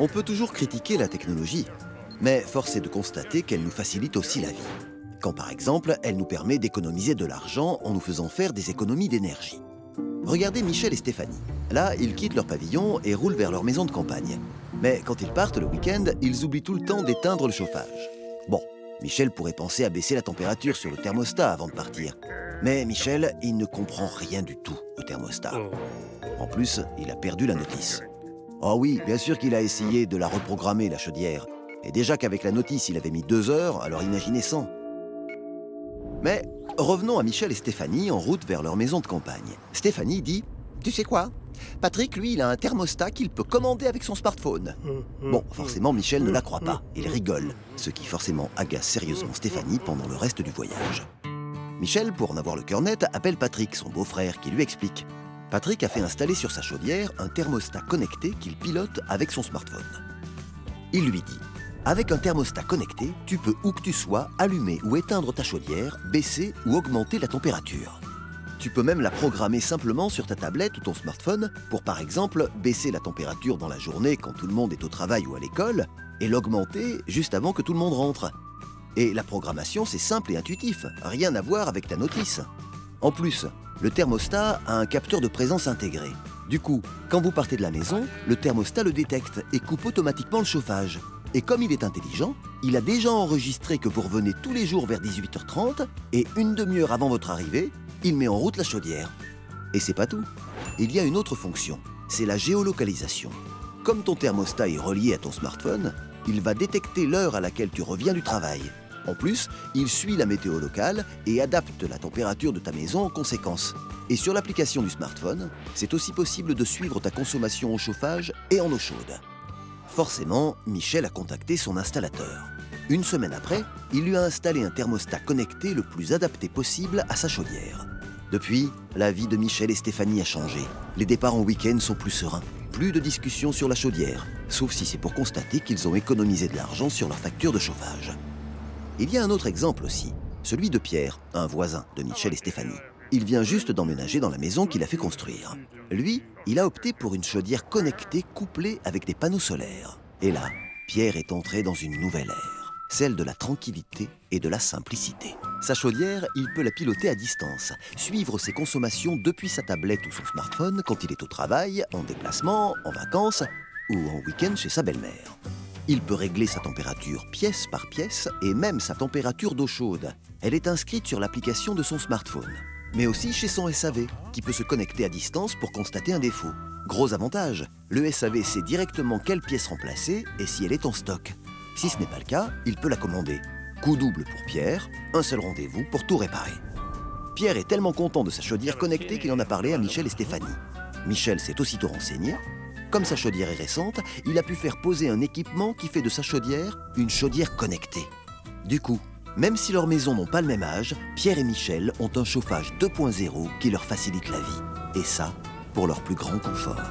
On peut toujours critiquer la technologie, mais force est de constater qu'elle nous facilite aussi la vie. Quand par exemple, elle nous permet d'économiser de l'argent en nous faisant faire des économies d'énergie. Regardez Michel et Stéphanie. Là, ils quittent leur pavillon et roulent vers leur maison de campagne. Mais quand ils partent le week-end, ils oublient tout le temps d'éteindre le chauffage. Bon, Michel pourrait penser à baisser la température sur le thermostat avant de partir. Mais Michel, il ne comprend rien du tout au thermostat. En plus, il a perdu la notice. Oh oui, bien sûr qu'il a essayé de la reprogrammer, la chaudière. Et déjà qu'avec la notice, il avait mis 2 heures, alors imaginez 100. Mais revenons à Michel et Stéphanie en route vers leur maison de campagne. Stéphanie dit « Tu sais quoi ? Patrick, lui, il a un thermostat qu'il peut commander avec son smartphone. » Bon, forcément, Michel ne la croit pas. Il rigole, ce qui forcément agace sérieusement Stéphanie pendant le reste du voyage. Michel, pour en avoir le cœur net, appelle Patrick, son beau-frère, qui lui explique. Patrick a fait installer sur sa chaudière un thermostat connecté qu'il pilote avec son smartphone. Il lui dit « Avec un thermostat connecté, tu peux où que tu sois allumer ou éteindre ta chaudière, baisser ou augmenter la température. Tu peux même la programmer simplement sur ta tablette ou ton smartphone pour par exemple baisser la température dans la journée quand tout le monde est au travail ou à l'école et l'augmenter juste avant que tout le monde rentre. Et la programmation, c'est simple et intuitif, rien à voir avec ta notice. En plus, le thermostat a un capteur de présence intégré. Du coup, quand vous partez de la maison, le thermostat le détecte et coupe automatiquement le chauffage. Et comme il est intelligent, il a déjà enregistré que vous revenez tous les jours vers 18h30 et une demi-heure avant votre arrivée, il met en route la chaudière. Et c'est pas tout. Il y a une autre fonction, c'est la géolocalisation. Comme ton thermostat est relié à ton smartphone, il va détecter l'heure à laquelle tu reviens du travail. En plus, il suit la météo locale et adapte la température de ta maison en conséquence. Et sur l'application du smartphone, c'est aussi possible de suivre ta consommation au chauffage et en eau chaude. Forcément, Michel a contacté son installateur. Une semaine après, il lui a installé un thermostat connecté le plus adapté possible à sa chaudière. Depuis, la vie de Michel et Stéphanie a changé. Les départs en week-end sont plus sereins. Plus de discussions sur la chaudière, sauf si c'est pour constater qu'ils ont économisé de l'argent sur leur facture de chauffage. Il y a un autre exemple aussi, celui de Pierre, un voisin de Michel et Stéphanie. Il vient juste d'emménager dans la maison qu'il a fait construire. Lui, il a opté pour une chaudière connectée couplée avec des panneaux solaires. Et là, Pierre est entré dans une nouvelle ère, celle de la tranquillité et de la simplicité. Sa chaudière, il peut la piloter à distance, suivre ses consommations depuis sa tablette ou son smartphone quand il est au travail, en déplacement, en vacances ou en week-end chez sa belle-mère. Il peut régler sa température pièce par pièce et même sa température d'eau chaude. Elle est inscrite sur l'application de son smartphone. Mais aussi chez son SAV, qui peut se connecter à distance pour constater un défaut. Gros avantage, le SAV sait directement quelle pièce remplacer et si elle est en stock. Si ce n'est pas le cas, il peut la commander. Coût double pour Pierre, un seul rendez-vous pour tout réparer. Pierre est tellement content de sa chaudière connectée qu'il en a parlé à Michel et Stéphanie. Michel s'est aussitôt renseigné. Comme sa chaudière est récente, il a pu faire poser un équipement qui fait de sa chaudière une chaudière connectée. Du coup, même si leurs maisons n'ont pas le même âge, Pierre et Michel ont un chauffage 2.0 qui leur facilite la vie. Et ça, pour leur plus grand confort.